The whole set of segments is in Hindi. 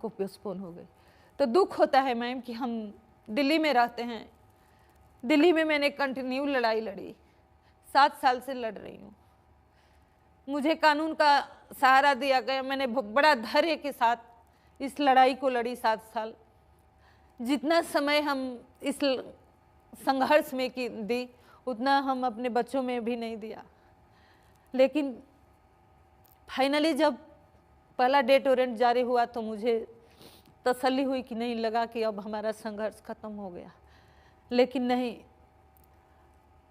को पोस्टपोन हो गई। तो दुख होता है मैम कि हम दिल्ली में रहते हैं। दिल्ली में मैंने कंटिन्यू लड़ाई लड़ी, 7 साल से लड़ रही हूँ। मुझे कानून का सहारा दिया गया। मैंने बड़ा धैर्य के साथ इस लड़ाई को लड़ी 7 साल। जितना समय हम इस संघर्ष में की दी उतना हम अपने बच्चों में भी नहीं दिया। लेकिन फाइनली जब पहला डेथ वारंट जारी हुआ तो मुझे तसल्ली हुई कि नहीं, लगा कि अब हमारा संघर्ष खत्म हो गया। लेकिन नहीं,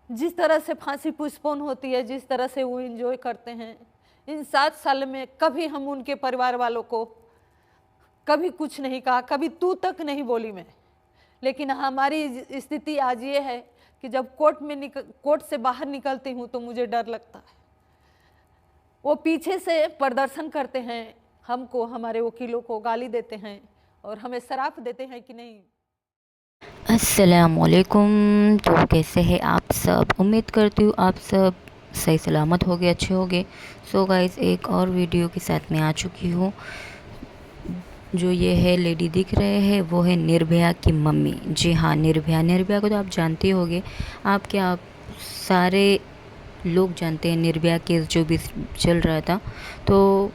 जिस तरह से फांसी पोस्टपोन होती है, जिस तरह से वो एंजॉय करते हैं, इन 7 साल में कभी हम उनके परिवार वालों को कभी कुछ नहीं कहा, कभी तू तक नहीं बोली मैं। लेकिन हमारी स्थिति आज ये है कि जब कोर्ट से बाहर निकलती हूँ तो मुझे डर लगता है। वो पीछे से प्रदर्शन करते हैं, हमको, हमारे वकीलों को गाली देते हैं और हमें श्राप देते हैं कि नहीं। अस्सलामुअलैकुम। तो कैसे हैं आप सब? उम्मीद करती हूँ आप सब सही सलामत होगे, अच्छे होगे। सो गाइस, एक और वीडियो के साथ में आ चुकी हूँ। जो ये है लेडी दिख रहे हैं वो है निर्भया की मम्मी। जी हाँ, निर्भया को तो आप जानते होंगे। आप सारे लोग जानते हैं निर्भया केस जो भी चल रहा था। तो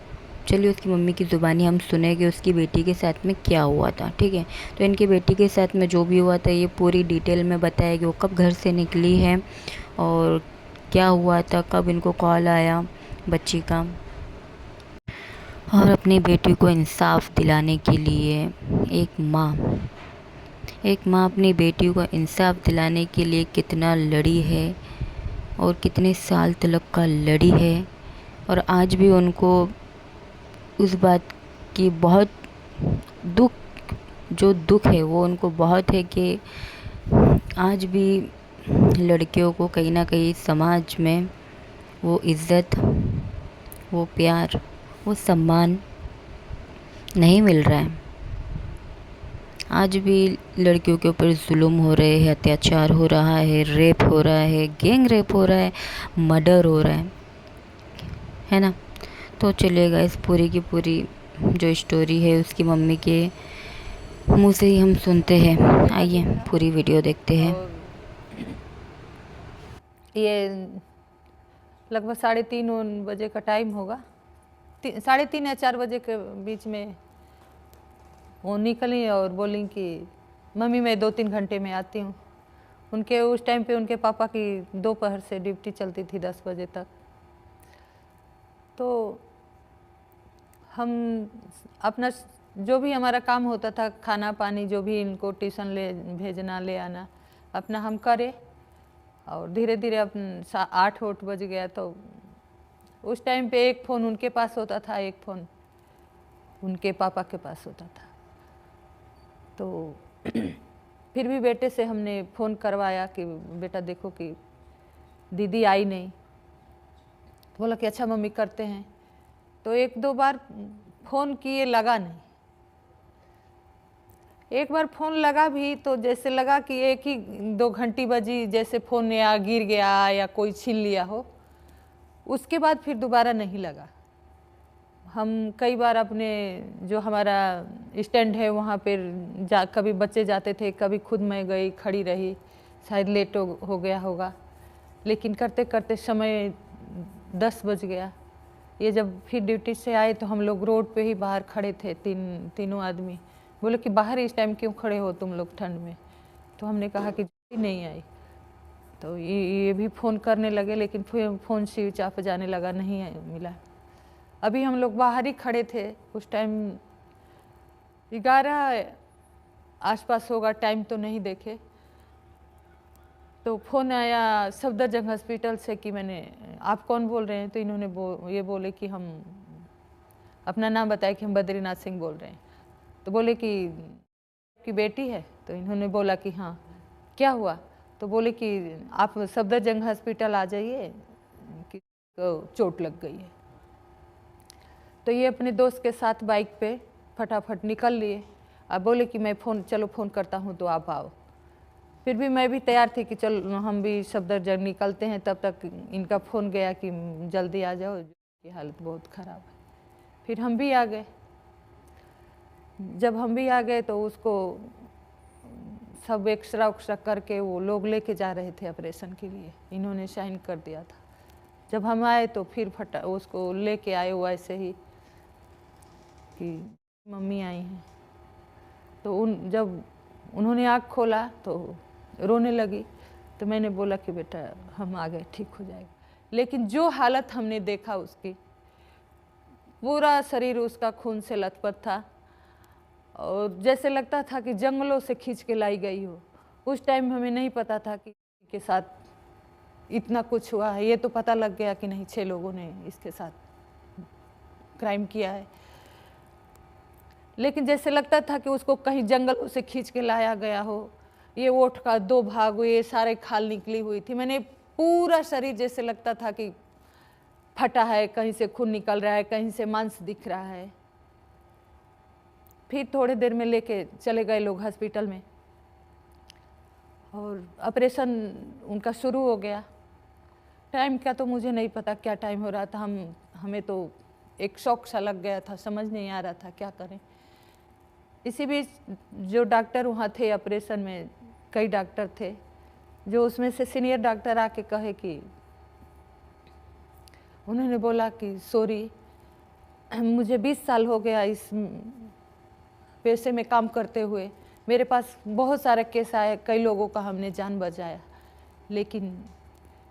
चलिए उसकी मम्मी की ज़ुबानी हम सुनेंगे उसकी बेटी के साथ में क्या हुआ था। ठीक है, तो इनकी बेटी के साथ में जो भी हुआ था ये पूरी डिटेल में बताएगी। वो कब घर से निकली है और क्या हुआ था, कब इनको कॉल आया बच्ची का, और अपनी बेटी को इंसाफ दिलाने के लिए एक माँ अपनी बेटी को इंसाफ दिलाने के लिए कितना लड़ी है और कितने साल तक का लड़ी है। और आज भी उनको उस बात की बहुत दुख है वो उनको बहुत है कि आज भी लड़कियों को कहीं ना कहीं समाज में वो इज़्ज़त, वो प्यार, वो सम्मान नहीं मिल रहा है। आज भी लड़कियों के ऊपर जुल्म हो रहे हैं, अत्याचार हो रहा है, रेप हो रहा है, गैंग रेप हो रहा है, मर्डर हो रहा है ना। तो चलिएगा, इस पूरी की पूरी जो स्टोरी है उसकी मम्मी के मुँह से ही हम सुनते हैं। आइए पूरी वीडियो देखते हैं। ये लगभग 3:30 बजे का टाइम होगा, 3:30 या 4 बजे के बीच में वो निकली और बोली कि मम्मी मैं 2-3 घंटे में आती हूँ। उनके उस टाइम पे उनके पापा की दोपहर से ड्यूटी चलती थी 10 बजे तक। तो हम अपना जो भी हमारा काम होता था, खाना पानी, जो भी इनको ट्यूशन ले भेजना ले आना, अपना हम करे। और धीरे धीरे अपन 8 बज गया तो उस टाइम पे एक फ़ोन उनके पास होता था, एक फ़ोन उनके पापा के पास होता था। तो फिर भी बेटे से हमने फ़ोन करवाया कि बेटा देखो कि दीदी आई नहीं। तो बोला कि अच्छा मम्मी करते हैं। तो 1-2 बार फ़ोन किए, लगा नहीं। एक बार फ़ोन लगा भी तो जैसे लगा कि 1-2 घंटी बजी, जैसे फ़ोन या गिर गया या कोई छीन लिया हो। उसके बाद फिर दोबारा नहीं लगा। हम कई बार अपने जो हमारा स्टैंड है वहाँ पर कभी बच्चे जाते थे, कभी खुद मैं गई, खड़ी रही, शायद लेट हो गया होगा। लेकिन करते करते समय 10 बज गया। ये जब फिर ड्यूटी से आए तो हम लोग रोड पे ही बाहर खड़े थे, तीनों आदमी। बोले कि बाहर इस टाइम क्यों खड़े हो तुम लोग ठंड में? तो हमने कहा कि नहीं आई। तो ये भी फ़ोन करने लगे, लेकिन फिर फ़ोन स्विच ऑफ जाने लगा, नहीं मिला। अभी हम लोग बाहर ही खड़े थे, उस टाइम 11 आसपास होगा, टाइम तो नहीं देखे। तो फ़ोन आया सफदरजंग हॉस्पिटल से कि मैंने, आप कौन बोल रहे हैं? तो इन्होंने ये बोले कि हम अपना नाम बताया कि हम बद्रीनाथ सिंह बोल रहे हैं। तो बोले कि बेटी है? तो इन्होंने बोला कि हाँ। क्या हुआ? तो बोले कि आप सफदरजंग हॉस्पिटल आ जाइए कि चोट लग गई है। तो ये अपने दोस्त के साथ बाइक पे फटाफट निकल लिए। अब बोले कि मैं चलो फ़ोन करता हूँ तो आप आओ। फिर भी मैं भी तैयार थी कि चलो हम भी सफदरजंग निकलते हैं। तब तक इनका फ़ोन गया कि जल्दी आ जाओ, की हालत बहुत ख़राब है। फिर हम भी आ गए। जब हम भी आ गए तो उसको सब एक्सरा उक्सरा करके वो लोग लेके जा रहे थे ऑपरेशन के लिए, इन्होंने साइन कर दिया था। जब हम आए तो फिर फटा उसको लेके आए वो ऐसे ही कि मम्मी आई हैं। तो जब उन्होंने आँख खोला तो रोने लगी। तो मैंने बोला कि बेटा हम आ गए, ठीक हो जाएगा। लेकिन जो हालत हमने देखा उसकी, पूरा शरीर उसका खून से लथपथ था और जैसे लगता था कि जंगलों से खींच के लाई गई हो। उस टाइम हमें नहीं पता था कि के साथ इतना कुछ हुआ है। ये तो पता लग गया कि नहीं 6 लोगों ने इसके साथ क्राइम किया है, लेकिन जैसे लगता था कि उसको कहीं जंगलों से खींच के लाया गया हो। ये ओठ का 2 भाग हुए, ये सारे खाल निकली हुई थी। मैंने पूरा शरीर जैसे लगता था कि फटा है, कहीं से खून निकल रहा है, कहीं से मांस दिख रहा है। फिर थोड़ी देर में लेके चले गए लोग हॉस्पिटल में और ऑपरेशन उनका शुरू हो गया। टाइम का तो मुझे नहीं पता क्या टाइम हो रहा था। हमें तो एक शौक सा लग गया था, समझ नहीं आ रहा था क्या करें। इसी बीच जो डॉक्टर वहाँ थे ऑपरेशन में, कई डॉक्टर थे, जो उसमें से सीनियर डॉक्टर आके कहे कि उन्होंने बोला कि सॉरी, मुझे 20 साल हो गया इस पेशे में काम करते हुए। मेरे पास बहुत सारे केस आए, कई लोगों का हमने जान बचाया, लेकिन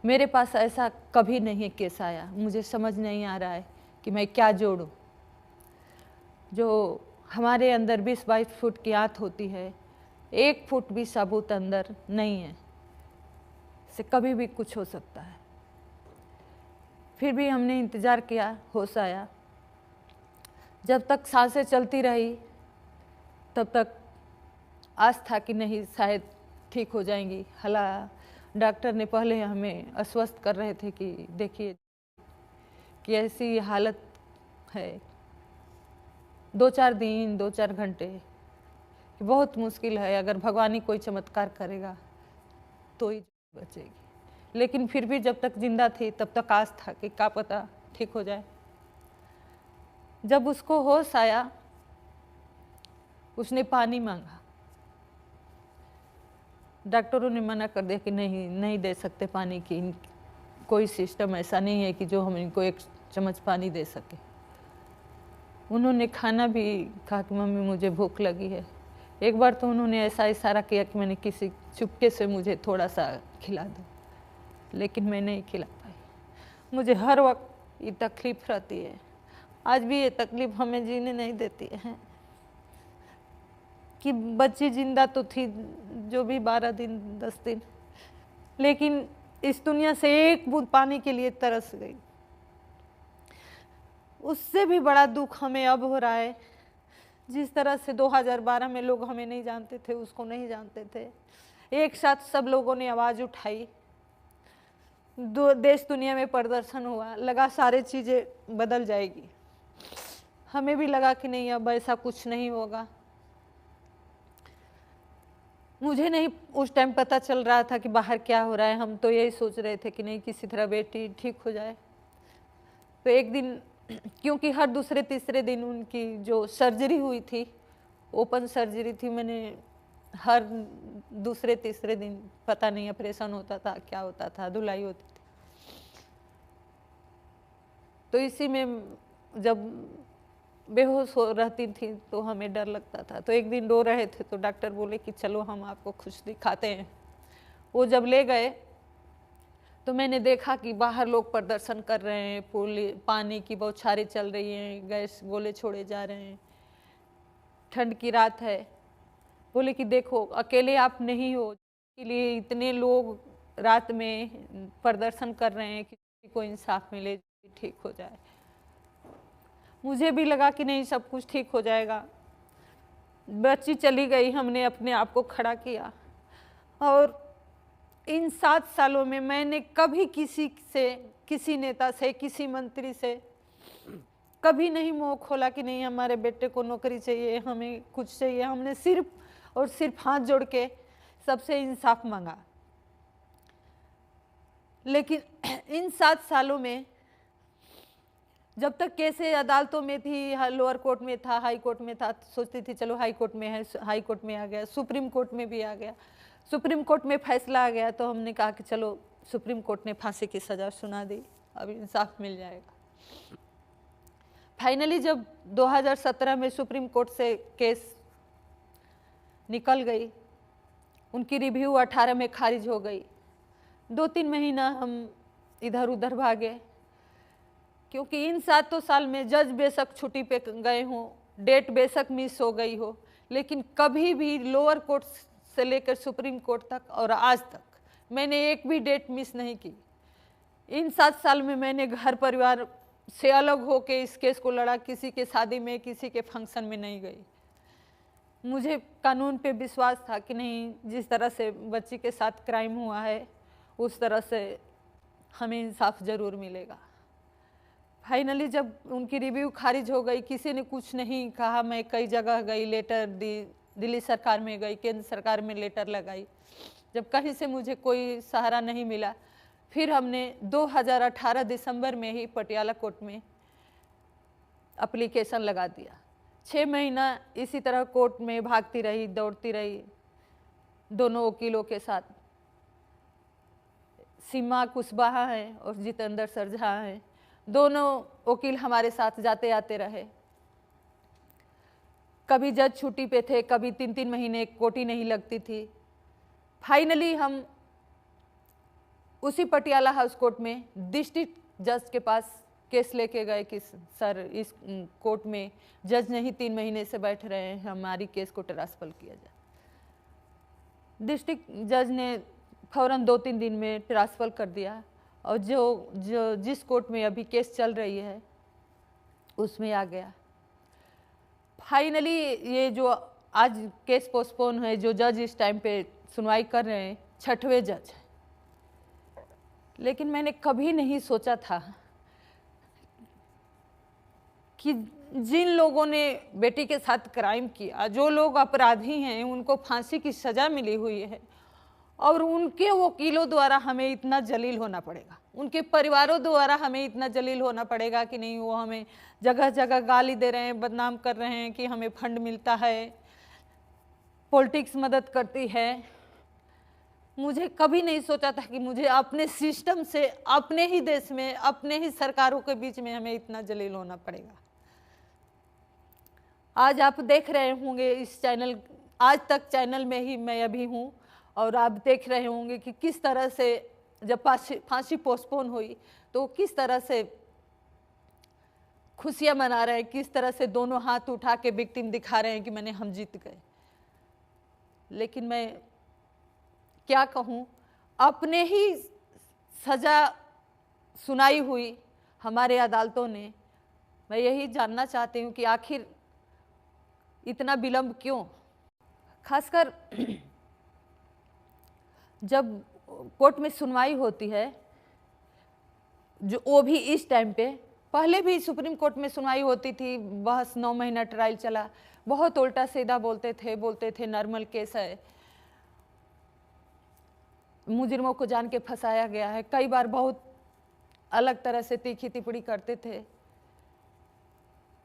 मेरे पास ऐसा कभी नहीं केस आया। मुझे समझ नहीं आ रहा है कि मैं क्या जोड़ूं। जो हमारे अंदर 20-22 फुट की आंत होती है, 1 फुट भी सबूत अंदर नहीं है, से कभी भी कुछ हो सकता है। फिर भी हमने इंतज़ार किया, होश आया। जब तक सांसें चलती रही तब तक आस था कि नहीं शायद ठीक हो जाएंगी। हला डॉक्टर ने पहले हमें आश्वस्त कर रहे थे कि देखिए कि ऐसी हालत है, 2-4 दिन 2-4 घंटे कि बहुत मुश्किल है, अगर भगवान ही कोई चमत्कार करेगा तो ही बचेगी। लेकिन फिर भी जब तक जिंदा थी तब तक आस था कि क्या पता ठीक हो जाए। जब उसको होश आया, उसने पानी मांगा। डॉक्टरों ने मना कर दिया कि नहीं दे सकते पानी की, कोई सिस्टम ऐसा नहीं है कि जो हम इनको 1 चम्मच पानी दे सके। उन्होंने खाना भी कहा कि मम्मी मुझे भूख लगी है। एक बार तो उन्होंने ऐसा इशारा किया कि मैंने किसी चुपके से मुझे थोड़ा सा खिला दो, लेकिन मैं नहीं खिला पाई। मुझे हर वक्त ये तकलीफ रहती है, आज भी ये तकलीफ हमें जीने नहीं देती है कि बच्ची जिंदा तो थी जो भी 12 दिन 10 दिन, लेकिन इस दुनिया से 1 बूंद पानी के लिए तरस गई। उससे भी बड़ा दुख हमें अब हो रहा है। जिस तरह से 2012 में लोग हमें नहीं जानते थे, उसको नहीं जानते थे, एक साथ सब लोगों ने आवाज़ उठाई, देश दुनिया में प्रदर्शन हुआ, लगा सारी चीज़ें बदल जाएगी। हमें भी लगा कि नहीं अब ऐसा कुछ नहीं होगा। मुझे नहीं उस टाइम पता चल रहा था कि बाहर क्या हो रहा है। हम तो यही सोच रहे थे कि नहीं किसी तरह बेटी ठीक हो जाए। तो एक दिन, क्योंकि हर दूसरे तीसरे दिन उनकी जो सर्जरी हुई थी, ओपन सर्जरी थी, मैंने हर दूसरे तीसरे दिन पता नहीं ऑपरेशन होता था, क्या होता था, धुलाई होती थी। तो इसी में जब बेहोश हो रहती थी तो हमें डर लगता था। तो एक दिन रो रहे थे तो डॉक्टर बोले कि चलो हम आपको कुछ दिखाते हैं। वो जब ले गए तो मैंने देखा कि बाहर लोग प्रदर्शन कर रहे हैं, पानी की बौछारें चल रही हैं, गैस गोले छोड़े जा रहे हैं, ठंड की रात है। बोले कि देखो अकेले आप नहीं हो, के लिए इतने लोग रात में प्रदर्शन कर रहे हैं कि किसी को इंसाफ मिले, ठीक हो जाए। मुझे भी लगा कि नहीं सब कुछ ठीक हो जाएगा। बच्ची चली गई, हमने अपने आप को खड़ा किया। और इन 7 सालों में मैंने कभी किसी से, किसी नेता से, किसी मंत्री से कभी नहीं मुंह खोला कि नहीं हमारे बेटे को नौकरी चाहिए, हमें कुछ चाहिए। हमने सिर्फ और सिर्फ हाथ जोड़ के सबसे इंसाफ मांगा। लेकिन इन 7 सालों में जब तक केसें अदालतों में थी, लोअर कोर्ट में था, हाई कोर्ट में था, सोचती थी चलो हाई कोर्ट में है, हाई कोर्ट में आ गया, सुप्रीम कोर्ट में भी आ गया, सुप्रीम कोर्ट में फैसला आ गया तो हमने कहा कि चलो सुप्रीम कोर्ट ने फांसी की सज़ा सुना दी, अब इंसाफ मिल जाएगा। फाइनली जब 2017 में सुप्रीम कोर्ट से केस निकल गई, उनकी रिव्यू 18 में खारिज हो गई। 2-3 महीना हम इधर उधर भागे, क्योंकि इन 7 साल में जज बेशक छुट्टी पे गए हों, डेट बेशक मिस हो गई हो, लेकिन कभी भी लोअर कोर्ट से लेकर सुप्रीम कोर्ट तक और आज तक मैंने एक भी डेट मिस नहीं की। इन 7 साल में मैंने घर परिवार से अलग होके इस केस को लड़ा, किसी के शादी में, किसी के फंक्शन में नहीं गई। मुझे कानून पे विश्वास था कि नहीं, जिस तरह से बच्ची के साथ क्राइम हुआ है उस तरह से हमें इंसाफ ज़रूर मिलेगा। फाइनली जब उनकी रिव्यू खारिज हो गई, किसी ने कुछ नहीं कहा, मैं कई जगह गई, लेटर दी, दिल्ली सरकार में गई, केंद्र सरकार में लेटर लगाई, जब कहीं से मुझे कोई सहारा नहीं मिला, फिर हमने 2018 दिसंबर में ही पटियाला कोर्ट में एप्लीकेशन लगा दिया। 6 महीना इसी तरह कोर्ट में भागती रही, दौड़ती रही, दोनों वकीलों के साथ। सीमा कुशवाहा हैं और जितेंद्र सरझा हैं, दोनों वकील हमारे साथ जाते आते रहे। कभी जज छुट्टी पे थे, कभी 3-3 महीने कोर्ट नहीं लगती थी। फाइनली हम उसी पटियाला हाउस कोर्ट में डिस्ट्रिक्ट जज के पास केस लेके गए कि सर इस कोर्ट में जज नहीं 3 महीने से बैठ रहे हैं, हमारी केस को ट्रांसफर किया जाए। डिस्ट्रिक्ट जज ने फौरन 2-3 दिन में ट्रांसफर कर दिया और जो जिस कोर्ट में अभी केस चल रही है उसमें आ गया। फाइनली ये जो आज केस पोस्टपोन है, जो जज इस टाइम पे सुनवाई कर रहे हैं 6वें जज, लेकिन मैंने कभी नहीं सोचा था कि जिन लोगों ने बेटी के साथ क्राइम किया, जो लोग अपराधी हैं, उनको फांसी की सज़ा मिली हुई है और उनके वकीलों द्वारा हमें इतना जलील होना पड़ेगा, उनके परिवारों द्वारा हमें इतना जलील होना पड़ेगा कि नहीं, वो हमें जगह जगह गाली दे रहे हैं, बदनाम कर रहे हैं कि हमें फंड मिलता है, पॉलिटिक्स मदद करती है। मुझे कभी नहीं सोचा था कि मुझे अपने सिस्टम से, अपने ही देश में, अपने ही सरकारों के बीच में हमें इतना जलील होना पड़ेगा। आज आप देख रहे होंगे इस चैनल, आज तक चैनल में ही मैं अभी हूँ और आप देख रहे होंगे कि किस तरह से जब फांसी पोस्टपोन हुई तो किस तरह से खुशियाँ मना रहे हैं, किस तरह से दोनों हाथ उठा के विक्टिम दिखा रहे हैं कि हम जीत गए। लेकिन मैं क्या कहूँ, अपने ही सज़ा सुनाई हुई हमारे अदालतों ने। मैं यही जानना चाहती हूँ कि आखिर इतना विलंब क्यों, खासकर जब कोर्ट में सुनवाई होती है, जो वो भी इस टाइम पे, पहले भी सुप्रीम कोर्ट में सुनवाई होती थी, बहस 9 महीना ट्रायल चला, बहुत उल्टा सीधा बोलते थे नॉर्मल केस है, मुजरिमों को जान के फंसाया गया है, कई बार बहुत अलग तरह से तीखी टिप्पणी करते थे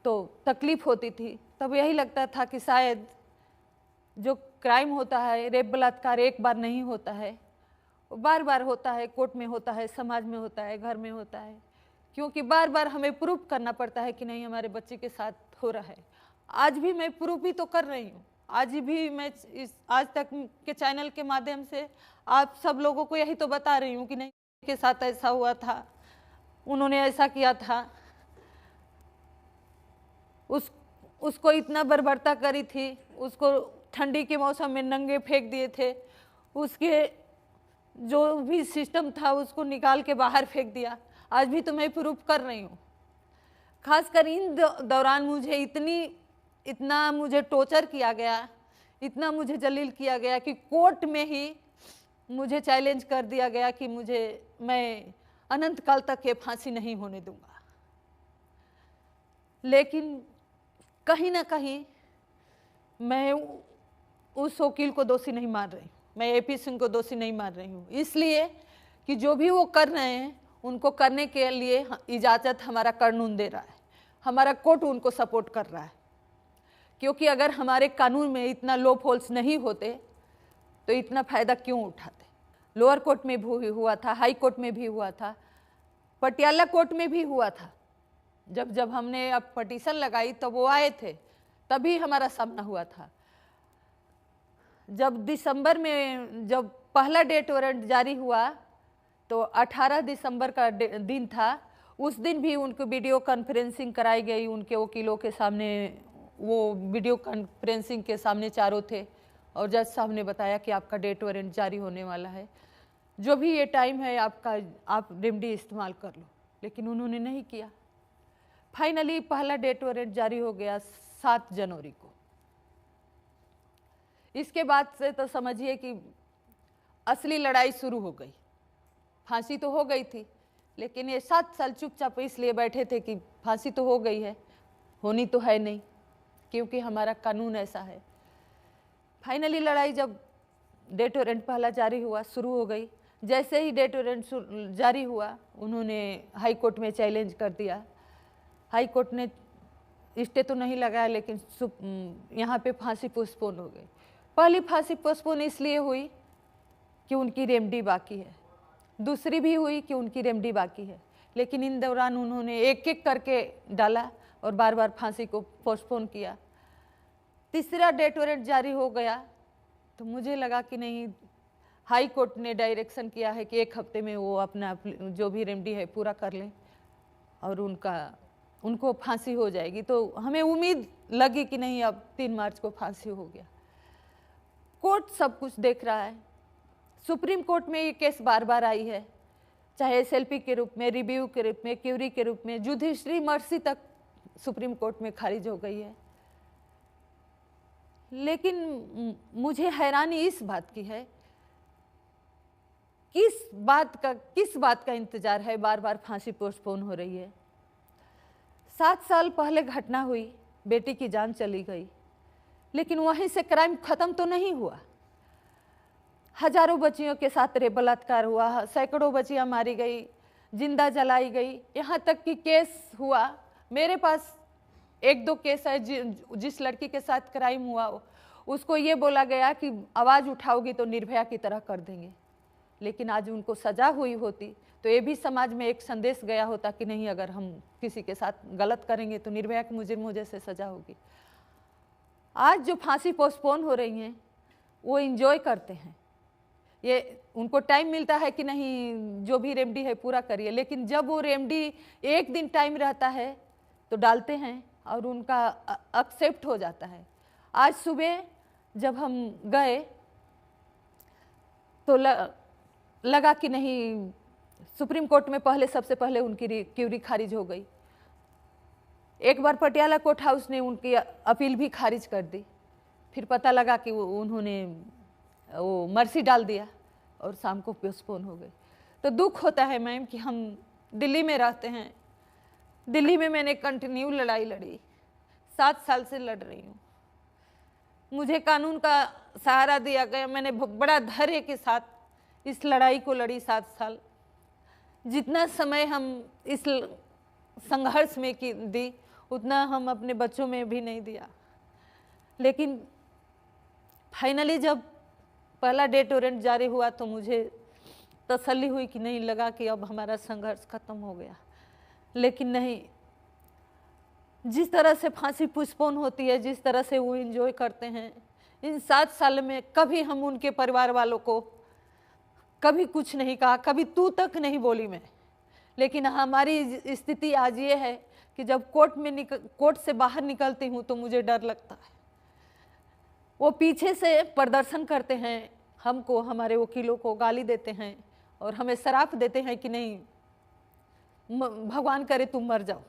तो तकलीफ होती थी। तब यही लगता था कि शायद जो क्राइम होता है, रेप बलात्कार एक बार नहीं होता है, बार बार होता है, कोर्ट में होता है, समाज में होता है, घर में होता है, क्योंकि बार बार हमें प्रूफ करना पड़ता है कि नहीं हमारे बच्चे के साथ हो रहा है। आज भी मैं प्रूफ ही तो कर रही हूँ, आज भी मैं इस आज तक के चैनल के माध्यम से आप सब लोगों को यही तो बता रही हूँ कि नहीं के साथ ऐसा हुआ था, उन्होंने ऐसा किया था, उसको इतना बर्बरता करी थी, उसको ठंडी के मौसम में नंगे फेंक दिए थे, उसके जो भी सिस्टम था उसको निकाल के बाहर फेंक दिया। आज भी तो मैं प्रूफ कर रही हूँ। खासकर इन दौरान मुझे इतना मुझे टॉर्चर किया गया, इतना मुझे जलील किया गया कि कोर्ट में ही मुझे चैलेंज कर दिया गया कि मैं अनंत काल तक ये फांसी नहीं होने दूंगा। लेकिन कहीं ना कहीं मैं उस वकील को दोषी नहीं मान रही हूँ, मैं AP सिंह को दोषी नहीं मान रही हूँ, इसलिए कि जो भी वो कर रहे हैं उनको करने के लिए इजाज़त हमारा कानून दे रहा है, हमारा कोर्ट उनको सपोर्ट कर रहा है। क्योंकि अगर हमारे कानून में इतना लूप होल्स नहीं होते तो इतना फ़ायदा क्यों उठाते। लोअर कोर्ट में भी हुआ था, हाई कोर्ट में भी हुआ था, पटियाला कोर्ट में भी हुआ था। जब हमने अब पटिशन लगाई तो वो आए थे, तभी हमारा सामना हुआ था। जब दिसंबर में जब पहला डेट वारंट जारी हुआ तो 18 दिसंबर का दिन था। उस दिन भी उनको वीडियो कॉन्फ्रेंसिंग कराई गई उनके वकीलों के सामने। वो वीडियो कॉन्फ्रेंसिंग के सामने चारों थे और जज साहब ने बताया कि आपका डेट वारंट जारी होने वाला है, जो भी ये टाइम है आपका, आप रेमडी इस्तेमाल कर लो। लेकिन उन्होंने नहीं किया। फाइनली पहला डेट वारंट जारी हो गया 7 जनवरी को। इसके बाद से तो समझिए कि असली लड़ाई शुरू हो गई। फांसी तो हो गई थी, लेकिन ये 7 साल चुपचाप इसलिए बैठे थे कि फांसी तो हो गई है, होनी तो है नहीं, क्योंकि हमारा कानून ऐसा है। फाइनली लड़ाई जब डेट वारंट पहला जारी हुआ, शुरू हो गई। जैसे ही डेट वारंट जारी हुआ, उन्होंने हाई कोर्ट में चैलेंज कर दिया। हाई कोर्ट ने स्टे तो नहीं लगाया, लेकिन यहाँ पे फांसी पोस्टपोन हो गई। पहली फांसी पोस्टपोन इसलिए हुई कि उनकी रेमडी बाकी है, दूसरी भी हुई कि उनकी रेमडी बाकी है। लेकिन इन दौरान उन्होंने एक एक करके डाला और बार बार फांसी को पोस्टपोन किया। तीसरा डेट वारंट जारी हो गया तो मुझे लगा कि नहीं, हाई कोर्ट ने डायरेक्शन किया है कि 1 हफ्ते में वो अपना जो भी रेमडी है पूरा कर लें और उनको फांसी हो जाएगी। तो हमें उम्मीद लगी कि नहीं, अब 3 मार्च को फांसी हो गया। कोर्ट सब कुछ देख रहा है। सुप्रीम कोर्ट में ये केस बार बार आई है, चाहे SLP के रूप में, रिव्यू के रूप में, क्यूरी के रूप में, जुडिशरी मर्सी तक सुप्रीम कोर्ट में खारिज हो गई है। लेकिन मुझे हैरानी इस बात की है, किस बात का इंतजार है, बार बार फांसी पोस्टपोन हो रही है। 7 साल पहले घटना हुई, बेटी की जान चली गई, लेकिन वहीं से क्राइम खत्म तो नहीं हुआ। हजारों बच्चियों के साथ रेप बलात्कार हुआ, सैकड़ों बच्चियां मारी गई, जिंदा जलाई गई, यहाँ तक कि केस हुआ। मेरे पास 1-2 केस है जिस लड़की के साथ क्राइम हुआ उसको ये बोला गया कि आवाज़ उठाओगी तो निर्भया की तरह कर देंगे। लेकिन आज उनको सज़ा हुई होती तो ये भी समाज में एक संदेश गया होता कि नहीं, अगर हम किसी के साथ गलत करेंगे तो निर्भया की मुझे से सज़ा होगी। आज जो फांसी पोस्टपोन हो रही हैं वो इंजॉय करते हैं, ये उनको टाइम मिलता है कि नहीं जो भी रेमडी है पूरा करिए। लेकिन जब वो रेमडी 1 दिन टाइम रहता है तो डालते हैं और उनका एक्सेप्ट हो जाता है। आज सुबह जब हम गए तो लगा कि नहीं, सुप्रीम कोर्ट में सबसे पहले उनकी क्यूरी खारिज हो गई। एक बार पटियाला कोर्ट हाउस ने उनकी अपील भी खारिज कर दी। फिर पता लगा कि उन्होंने वो मर्सी डाल दिया और शाम को पोस्टपोन हो गई। तो दुख होता है मैम कि हम दिल्ली में रहते हैं। दिल्ली में मैंने कंटिन्यू लड़ाई लड़ी, 7 साल से लड़ रही हूँ। मुझे कानून का सहारा दिया गया। मैंने बड़ा धैर्य के साथ इस लड़ाई को लड़ी 7 साल। जितना समय हम इस संघर्ष में दी उतना हम अपने बच्चों में भी नहीं दिया। लेकिन फाइनली जब पहला डेट वारंट जारी हुआ तो मुझे तसल्ली हुई कि नहीं, लगा कि अब हमारा संघर्ष खत्म हो गया। लेकिन नहीं, जिस तरह से फांसी पोस्टपोन होती है, जिस तरह से वो एंजॉय करते हैं, इन 7 साल में कभी हम उनके परिवार वालों को कभी कुछ नहीं कहा, कभी तू तक नहीं बोली मैं। लेकिन हमारी स्थिति आज ये है कि जब कोर्ट से बाहर निकलती हूँ तो मुझे डर लगता है। वो पीछे से प्रदर्शन करते हैं, हमको, हमारे वकीलों को गाली देते हैं और हमें श्राप देते हैं कि नहीं, भगवान करे तुम मर जाओ।